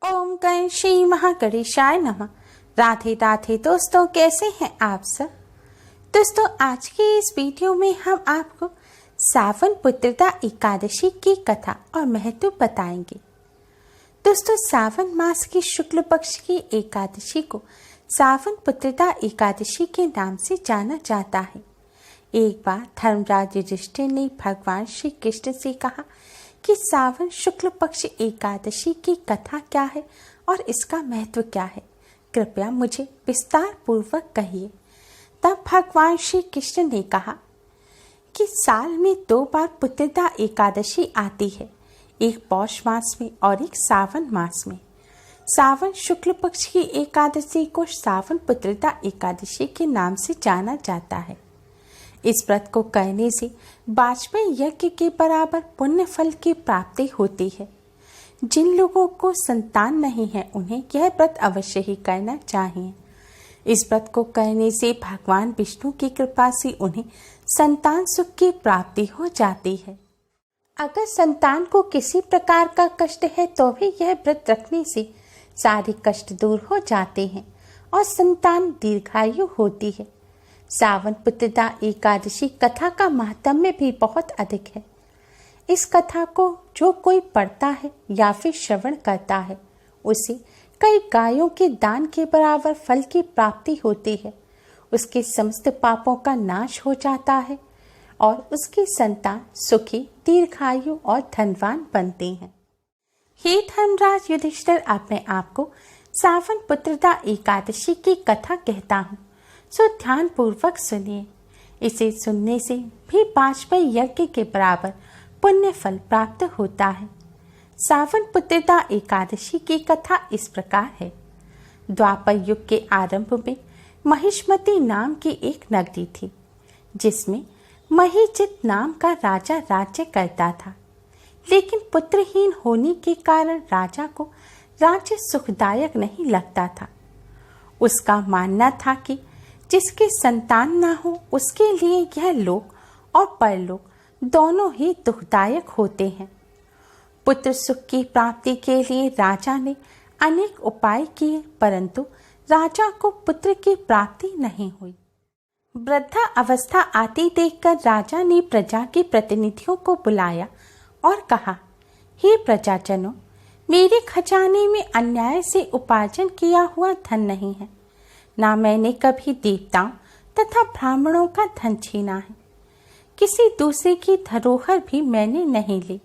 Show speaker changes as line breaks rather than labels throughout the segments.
ओम गण श्री महागणेशाय नमः। राधे राधे दोस्तों, कैसे हैं आप सब। दोस्तों, आज के इस वीडियो में हम आपको सावन पुत्रदा एकादशी की कथा और महत्व बताएंगे। दोस्तों, सावन मास की शुक्ल पक्ष की एकादशी को सावन पुत्रदा एकादशी के नाम से जाना जाता है। एक बार धर्मराज युधिष्ठिर ने भगवान श्री कृष्ण से कहा कि सावन शुक्ल पक्ष एकादशी की कथा क्या है और इसका महत्व क्या है, कृपया मुझे विस्तार पूर्वक कहिए। तब भगवान श्री कृष्ण ने कहा कि साल में 2 बार पुत्रदा एकादशी आती है, एक पौष मास में और एक सावन मास में। सावन शुक्ल पक्ष की एकादशी को सावन पुत्रदा एकादशी के नाम से जाना जाता है। इस व्रत को करने से वाजपेयी यज्ञ के बराबर पुण्य फल की प्राप्ति होती है। जिन लोगों को संतान नहीं है उन्हें यह व्रत अवश्य ही करना चाहिए। इस व्रत को करने से भगवान विष्णु की कृपा से उन्हें संतान सुख की प्राप्ति हो जाती है। अगर संतान को किसी प्रकार का कष्ट है तो भी यह व्रत रखने से सारे कष्ट दूर हो जाते हैं और संतान दीर्घायु होती है। सावन पुत्रदा एकादशी कथा का महात्म्य भी बहुत अधिक है। इस कथा को जो कोई पढ़ता है या फिर श्रवण करता है उसे कई गायों के दान के बराबर फल की प्राप्ति होती है। उसके समस्त पापों का नाश हो जाता है और उसकी संतान सुखी, दीर्घायु और धनवान बनते हैं। हे धर्मराज युधिष्ठिर, अपने आप को सावन पुत्रदा एकादशी की कथा कहता हूँ, सो ध्यान पूर्वक सुनिए। इसे सुनने से भी वाजपेयी यज्ञ के बराबर पुण्य फल प्राप्त होता है। सावन पुत्रदा एकादशी की कथा इस प्रकार है। द्वापर युग के आरंभ में महिष्मती नाम की एक नगरी थी, जिसमें महीजित नाम का राजा राज्य करता था। लेकिन पुत्रहीन होने के कारण राजा को राज्य सुखदायक नहीं लगता था। उसका मानना था कि जिसके संतान ना हो उसके लिए यह लोक और परलोक दोनों ही दुखदायक होते हैं। पुत्र सुख की प्राप्ति के लिए राजा ने अनेक उपाय किए, परंतु राजा को पुत्र की प्राप्ति नहीं हुई। वृद्धा अवस्था आती देखकर राजा ने प्रजा के प्रतिनिधियों को बुलाया और कहा, हे प्रजाजनों, मेरे खजाने में अन्याय से उपार्जन किया हुआ धन नहीं है, ना मैंने कभी देवताओं तथा ब्राह्मणों का धन छीना है। किसी दूसरे की धरोहर भी मैंने नहीं ली।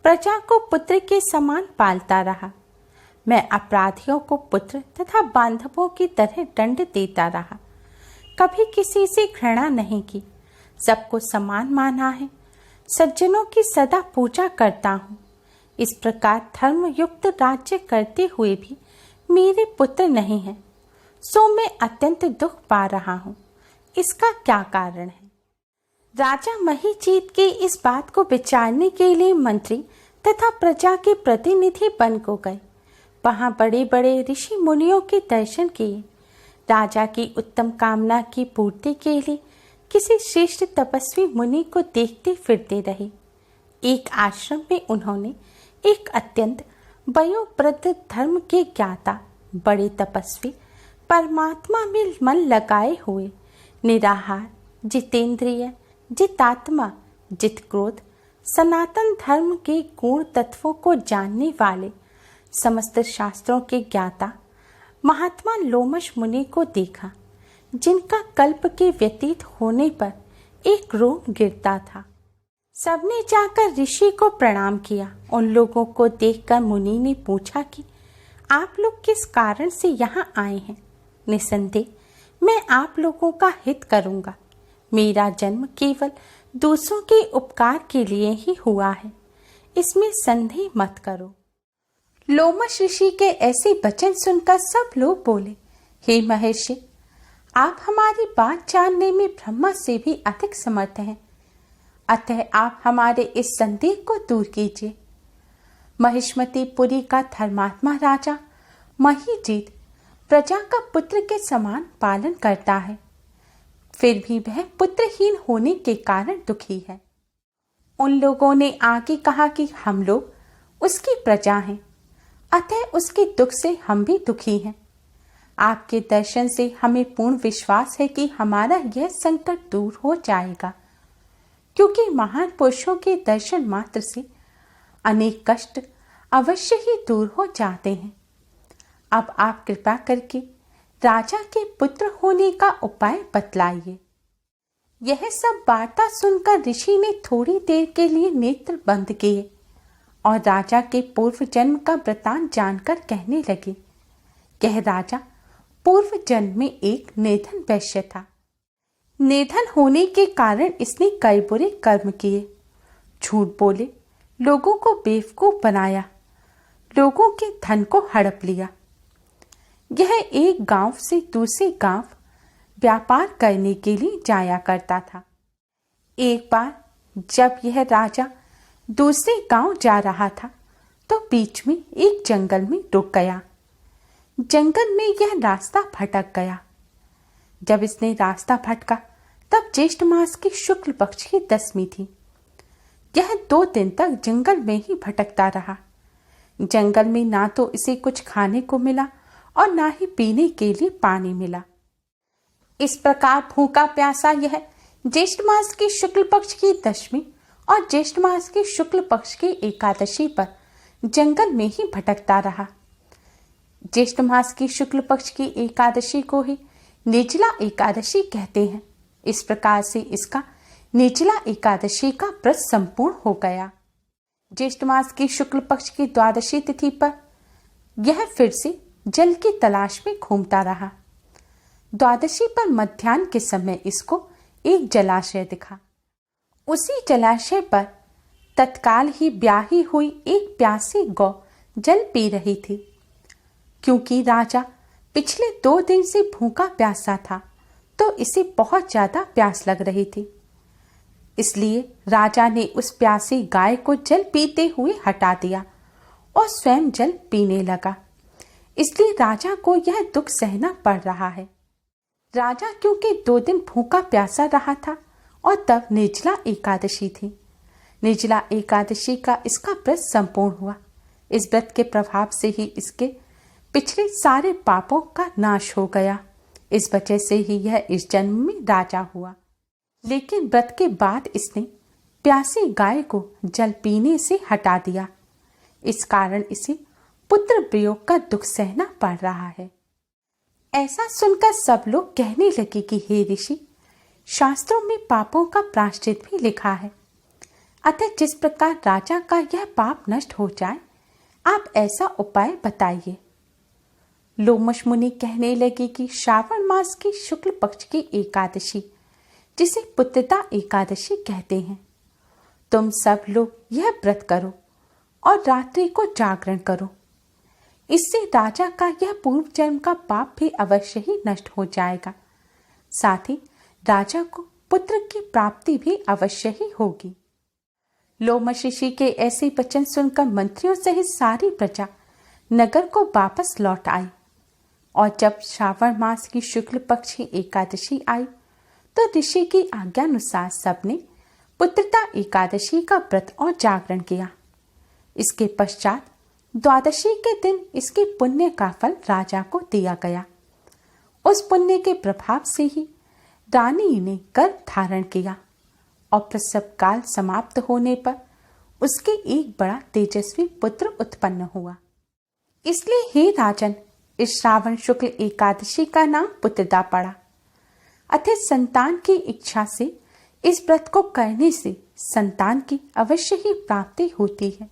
प्रजा को पुत्र के समान पालता रहा। मैं अपराधियों को पुत्र तथा बांधवों की तरह दंड देता रहा। कभी किसी से घृणा नहीं की, सबको समान माना है। सज्जनों की सदा पूजा करता हूँ। इस प्रकार धर्मयुक्त राज्य करते हुए भी मेरे पुत्र नहीं है, सो मैं अत्यंत दुख पा रहा हूँ। इसका क्या कारण है। राजा महीजीत के इस बात को विचारने के लिए मंत्री तथा प्रजा के प्रतिनिधि वन को गए। वहां बड़े बड़े ऋषि मुनियों के दर्शन किए। राजा की उत्तम कामना की पूर्ति के लिए किसी श्रेष्ठ तपस्वी मुनि को देखते फिरते रहे। एक आश्रम में उन्होंने एक अत्यंत वयोवृद्ध धर्म के ज्ञाता, बड़े तपस्वी, परमात्मा में मन लगाए हुए, निराहार, जितेंद्रिय, जितात्मा, जित क्रोध, सनातन धर्म के गुण तत्वों को जानने वाले, समस्त शास्त्रों के ज्ञाता महात्मा लोमश मुनि को देखा, जिनका कल्प के व्यतीत होने पर एक रोम गिरता था। सबने जाकर ऋषि को प्रणाम किया। उन लोगों को देखकर मुनि ने पूछा कि आप लोग किस कारण से यहाँ आए हैं। निसंदेह मैं आप लोगों का हित करूंगा। मेरा जन्म केवल दूसरों के उपकार के लिए ही हुआ है, इसमें संदेह मत करो। लोमश ऋषि के ऐसे वचन सुनकर सब लोग बोले, हे महर्षि, आप हमारी बात जानने में ब्रह्मा से भी अधिक समर्थ हैं, अतः आप हमारे इस संदेह को दूर कीजिए। महिष्मतीपुरी का धर्मात्मा राजा महीजीत प्रजा का पुत्र के समान पालन करता है, फिर भी वह पुत्रहीन होने के कारण दुखी है। उन लोगों ने आगे कहा कि हम लोग उसकी प्रजा हैं, अतः उसके दुख से हम भी दुखी हैं। आपके दर्शन से हमें पूर्ण विश्वास है कि हमारा यह संकट दूर हो जाएगा, क्योंकि महान पुरुषों के दर्शन मात्र से अनेक कष्ट अवश्य ही दूर हो जाते हैं। अब आप कृपा करके राजा के पुत्र होने का उपाय बतलाइए। यह सब वार्ता सुनकर ऋषि ने थोड़ी देर के लिए नेत्र बंद किए और राजा के पूर्व जन्म का वृतांत जानकर कहने लगे। यह राजा पूर्व जन्म में एक निर्धन वैश्य था। निर्धन होने के कारण इसने कई बुरे कर्म किए, झूठ बोले, लोगों को बेवकूफ बनाया, लोगों के धन को हड़प लिया। यह एक गांव से दूसरे गांव व्यापार करने के लिए जाया करता था। एक बार जब यह राजा दूसरे गांव जा रहा था तो बीच में एक जंगल में रुक गया। जंगल में यह रास्ता भटक गया। जब इसने रास्ता भटका तब ज्येष्ठ मास की शुक्ल पक्ष की 10वीं थी। यह 2 दिन तक जंगल में ही भटकता रहा। जंगल में ना तो इसे कुछ खाने को मिला और ना ही पीने के लिए पानी मिला। इस प्रकार भूखा प्यासा यह ज्येष्ठ मास की शुक्ल पक्ष की 10वीं और ज्येष्ठ मास की शुक्ल पक्ष की एकादशी पर जंगल में ही भटकता रहा। ज्येष्ठ मास की शुक्ल पक्ष की एकादशी को ही निर्जला एकादशी कहते हैं। इस प्रकार से इसका निर्जला एकादशी का व्रत संपूर्ण हो गया। ज्येष्ठ मास की शुक्ल पक्ष की द्वादशी तिथि पर यह फिर से जल की तलाश में घूमता रहा। द्वादशी पर मध्याह्न के समय इसको एक जलाशय दिखा। उसी जलाशय पर तत्काल ही ब्याही हुई एक प्यासी गौ जल पी रही थी। क्योंकि राजा पिछले 2 दिन से भूखा प्यासा था तो इसे बहुत ज्यादा प्यास लग रही थी। इसलिए राजा ने उस प्यासी गाय को जल पीते हुए हटा दिया और स्वयं जल पीने लगा। इसलिए राजा को यह दुख सहना पड़ रहा है। राजा क्योंकि 2 दिन भूखा प्यासा रहा था और तब निर्जला एकादशी थी। निर्जला एकादशी का इसका व्रत संपूर्ण हुआ। इस व्रत के प्रभाव से ही इसके पिछले सारे पापों का नाश हो गया। इस वजह से ही यह इस जन्म में राजा हुआ। लेकिन व्रत के बाद इसने प्यासी गाय को जल पीने से हटा दिया। इस कारण इसे पुत्र वियोग का दुख सहना पड़ रहा है। ऐसा सुनकर सब लोग कहने लगे कि हे ऋषि, शास्त्रों में पापों का प्रायश्चित भी लिखा है। अतः जिस प्रकार राजा का यह पाप नष्ट हो जाए, आप ऐसा उपाय बताइए। लोमश मुनि कहने लगे कि श्रावण मास की शुक्ल पक्ष की एकादशी, जिसे पुत्रदा एकादशी कहते हैं, तुम सब लोग यह व्रत करो और रात्रि को जागरण करो। इससे राजा का यह पूर्व जन्म का पाप भी अवश्य ही नष्ट हो जाएगा। साथ ही राजा को पुत्र की प्राप्ति भी अवश्य ही होगी। लोमश ऋषि के ऐसे वचन सुनकर मंत्रियों सहित सारी प्रजा नगर को वापस लौट आई। और जब श्रावण मास की शुक्ल पक्ष की एकादशी आई तो ऋषि की आज्ञानुसार सबने पुत्रदा एकादशी का व्रत और जागरण किया। इसके पश्चात द्वादशी के दिन इसके पुण्य का फल राजा को दिया गया। उस पुण्य के प्रभाव से ही रानी ने गर्भ धारण किया और प्रसव काल समाप्त होने पर उसके एक बड़ा तेजस्वी पुत्र उत्पन्न हुआ। इसलिए हे राजन, इस श्रावण शुक्ल एकादशी का नाम पुत्रदा पड़ा। अतः संतान की इच्छा से इस व्रत को करने से संतान की अवश्य ही प्राप्ति होती है।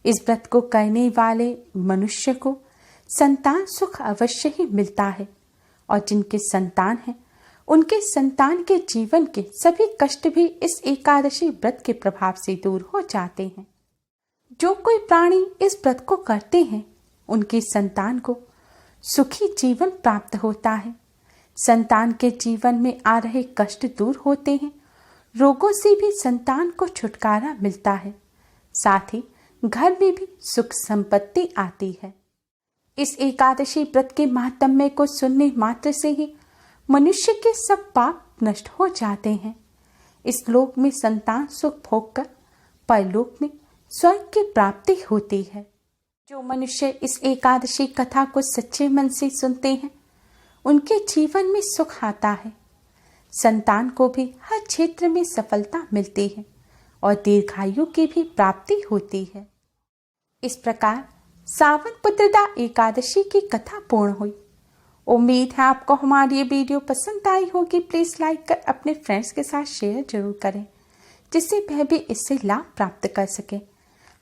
इस व्रत को करने वाले मनुष्य को संतान सुख अवश्य ही मिलता है और जिनके संतान हैं उनके संतान के जीवन के सभी कष्ट भी इस एकादशी व्रत के प्रभाव से दूर हो जाते हैं। जो कोई प्राणी इस व्रत को करते हैं उनकी संतान को सुखी जीवन प्राप्त होता है। संतान के जीवन में आ रहे कष्ट दूर होते हैं। रोगों से भी संतान को छुटकारा मिलता है। साथ ही घर में भी सुख संपत्ति आती है। इस एकादशी व्रत के महात्म्य को सुनने मात्र से ही मनुष्य के सब पाप नष्ट हो जाते हैं। इस लोक में संतान सुख भोग कर परलोक में स्वर्ग की प्राप्ति होती है। जो मनुष्य इस एकादशी कथा को सच्चे मन से सुनते हैं उनके जीवन में सुख आता है, संतान को भी हर क्षेत्र में सफलता मिलती है और दीर्घायु की भी प्राप्ति होती है। इस प्रकार सावन पुत्रदा एकादशी की कथा पूर्ण हुई। उम्मीद है आपको हमारी ये वीडियो पसंद आई होगी। प्लीज़ लाइक कर अपने फ्रेंड्स के साथ शेयर जरूर करें, जिससे वह भी इससे लाभ प्राप्त कर सके।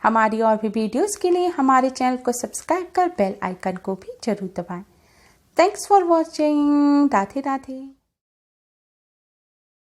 हमारी और भी वीडियोस के लिए हमारे चैनल को सब्सक्राइब कर बेल आइकन को भी जरूर दबाएं। Thanks for watching. Radhe Radhe.